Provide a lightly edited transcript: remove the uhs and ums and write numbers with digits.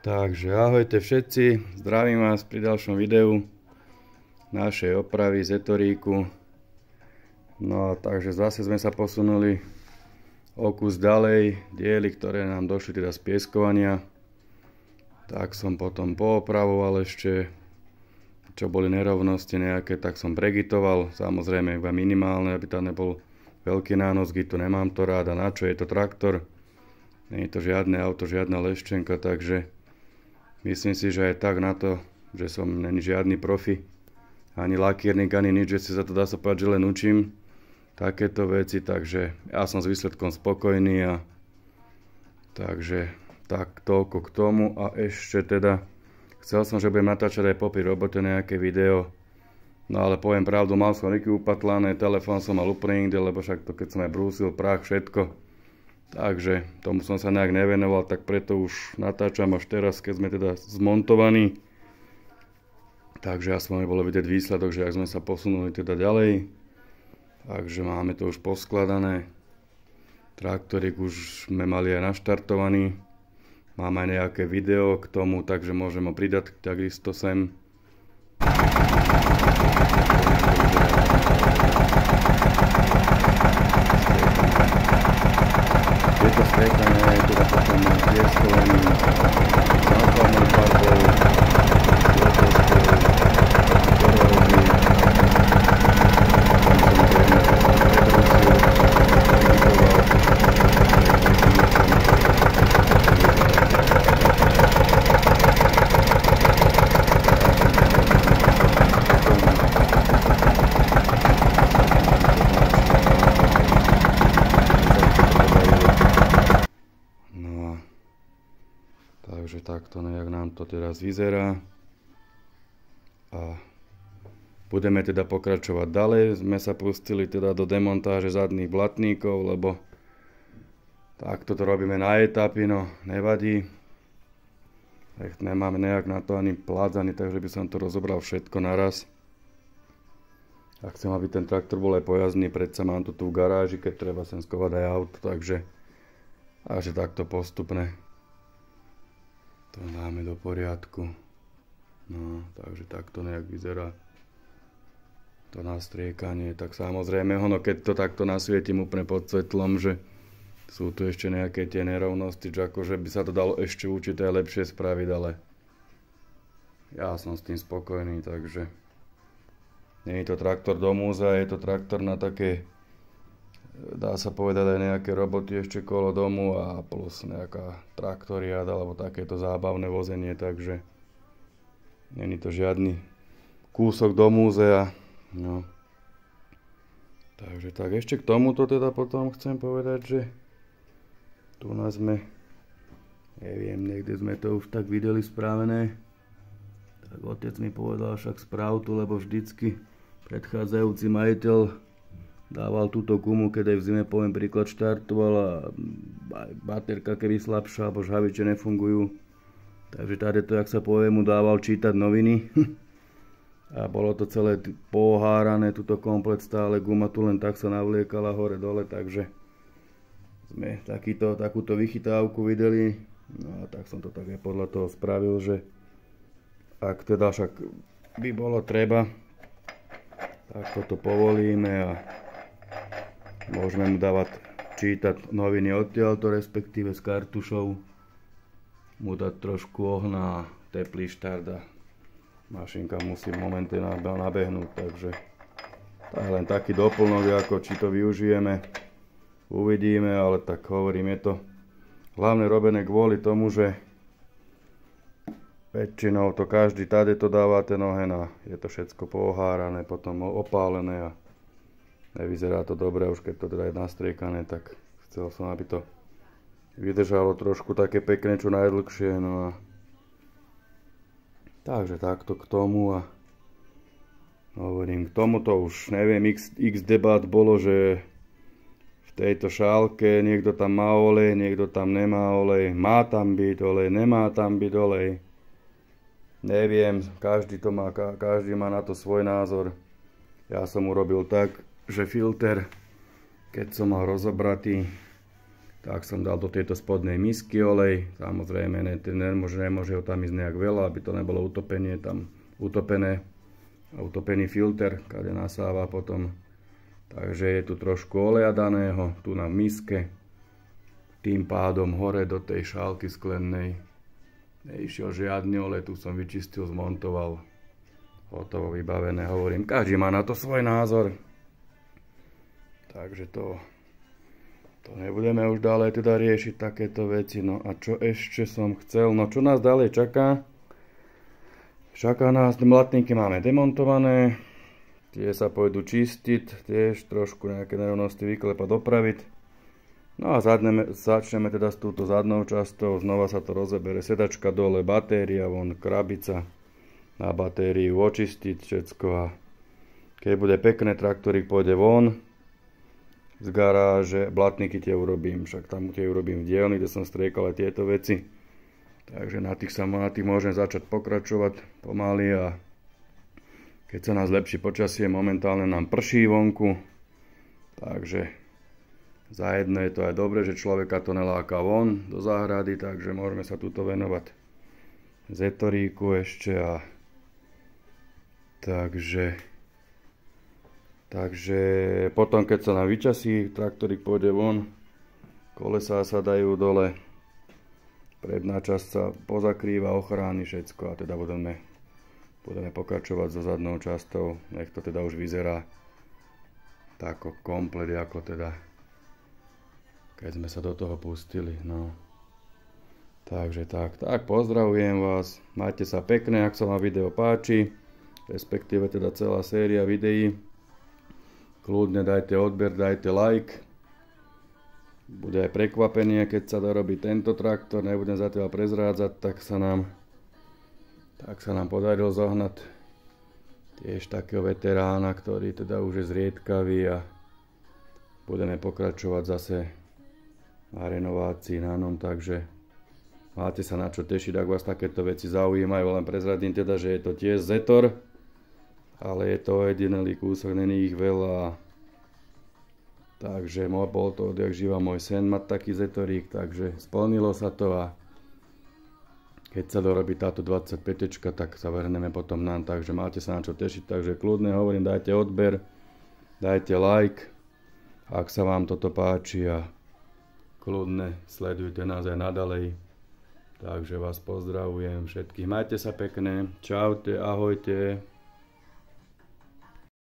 Takže ahojte všetci, zdravím vás pri ďalšom videu našej opravy z Etoríku. No a takže zase sme sa posunuli o kus ďalej, diely, ktoré nám došli teda z pieskovania. Tak som potom poopravoval ešte, čo boli nerovnosti nejaké, tak som pregitoval, samozrejme iba minimálne, aby tam nebol veľký nános gitu, nemám to rád. A na čo je to traktor? Nie je to žiadne auto, žiadna leščenka, takže myslím si, že aj tak na to, že som není žiadny profi, ani lakírnik, ani nič, že si za to dá sa povedať, že len učím takéto veci, takže ja som s výsledkom spokojný a takže tak toľko k tomu. A ešte teda chcel som, že budem natáčať aj popri robote nejaké video, no ale poviem pravdu, mal som riky upatlané, telefón som mal úplne inde, lebo však to keď som aj brúsil, prach, všetko. Takže tomu som sa nejak nevenoval, tak preto už natáčam až teraz, keď sme teda zmontovaní. Takže aspoň bolo vidieť výsledok, že ak sme sa posunuli teda ďalej. Takže máme to už poskladané. Traktorík už sme mali aj naštartovaný. Mám aj nejaké video k tomu, takže môžem ho pridať takisto sem. Je to striekané, teda potom pieskovaný základnou farbou, takže takto nejak nám to teraz vyzerá a budeme teda pokračovať ďalej. Sme sa pustili teda do demontáže zadných blatníkov, lebo takto to robíme na etapy, no nevadí. Nemáme nejak na to ani pládzaný, takže by som to rozobral všetko naraz. A chcem, aby ten traktor bol aj pojazdný, predsa mám to tu v garáži, keď treba sem skovať aj auto, takže takto postupne to dáme do poriadku. No, takže takto nejak vyzerá to nastriekanie. Tak samozrejme, keď to takto nasvietím úplne pod svetlom, že sú tu ešte nejaké tie nerovnosti, že akože by sa to dalo ešte určite aj lepšie spraviť, ale ja som s tým spokojný, takže nie je to traktor do múzea, je to traktor na také, dá sa povedať, aj nejaké roboty ešte kolo domu a plus nejaká traktoriáda alebo takéto zábavné vozenie, takže není to žiadny kúsok do múzea. No. Takže tak ešte k tomuto teda potom chcem povedať, že tu nás sme, neviem, niekde sme to už tak videli spravené, tak otec mi povedal, však správ tu, lebo vždycky predchádzajúci majiteľ dával túto gumu, keď aj v zime, poviem príklad, štartovala aj baterka keby slabšia, alebo žhaviče nefungujú. Takže tady to, jak sa povie, mu dával čítať noviny. A bolo to celé pohárané, tuto komplet stále, guma tu len tak sa navliekala hore dole, takže sme takúto vychytávku videli. No a tak som to tak aj podľa toho spravil, že ak teda však by bolo treba, tak to povolíme a môžeme mu dávať čítať noviny odtiaľto, respektíve z kartušov. Mu dať trošku ohna a teplý štart a mašinka musí v momente nabehnúť, takže to je len taký doplnok, ako či to využijeme, uvidíme, ale tak hovorím, je to hlavne robené kvôli tomu, že väčšinou to každý tady to dáva ten oheň a je to všetko pohárané, potom opálené a nevyzerá to dobre, už keď to teda je nastriekané, tak chcel som, aby to vydržalo trošku také pekné, čo najdlhšie, no a takže takto k tomu a hovorím, k tomuto už neviem, x debát bolo, že v tejto šálke niekto tam má olej, niekto tam nemá olej, má tam byť olej, nemá tam byť olej. Neviem, každý má na to svoj názor. Ja som urobil tak, že filter, keď som mal rozobratý, tak som dal do tejto spodnej misky olej. Samozrejme, nemôže ho tam ísť nejak veľa, aby to nebolo utopený filter, kade nasáva potom. Takže je tu trošku oleja daného, tu na miske. Tým pádom hore do tej šálky sklenej neišiel žiadny olej, tu som vyčistil, zmontoval. Hotovo, vybavené, hovorím, každý má na to svoj názor. Takže to nebudeme už ďalej teda riešiť takéto veci. No a čo ešte som chcel, no čo nás ďalej čaká? Čaká nás, blatníky máme demontované, tie sa pôjdu čistiť, tiež trošku nejaké nerovnosti vyklepať, opraviť. No a začneme teda s touto zadnou časťou, znova sa to rozebere, sedačka dole, batéria von, krabica na batériu, očistiť všetko a keď bude pekné, traktorík pôjde von z garáže, blatníky tie urobím, však tam tie urobím v dielni, kde som striekal aj tieto veci. Takže na tých môžem začať pokračovať pomaly a keď sa nás lepší počasie, momentálne nám prší vonku, takže za jedno je to aj dobre, že človeka to neláka von do záhrady, takže môžeme sa tuto venovať zetoríku ešte a takže potom keď sa nám vyčasí, traktorík pôjde von, kolesá sa dajú dole, predná časť sa pozakrýva, ochráni všetko a teda budeme pokračovať so zadnou časťou, nech to teda už vyzerá tak komplet, ako teda keď sme sa do toho pustili, no. Takže tak pozdravujem vás, majte sa pekne, ak sa vám video páči, respektíve teda celá séria videí, kľudne dajte odber, dajte like, bude aj prekvapenie, keď sa dorobí tento traktor, nebudem zatiaľ prezrádzať, tak sa nám podarilo zohnať tiež takého veterána, ktorý teda už je zriedkavý a budeme pokračovať zase na renovácii na ňom, takže máte sa na čo tešiť, ak vás takéto veci zaujímajú, len prezradím teda, že je to tiež Zetor, ale je to ojedinelý kúsok, není ich veľa, takže bol to odjak živa môj sen mať taký Zetorík, takže splnilo sa to a keď sa dorobí táto 25, tak sa vrhneme potom nám, takže máte sa na čo tešiť, takže kľudne hovorím, dajte odber, dajte like, ak sa vám toto páči a kľudne sledujte nás aj naďalej. Takže vás pozdravujem všetkých. Majte sa pekne. Čaute, ahojte.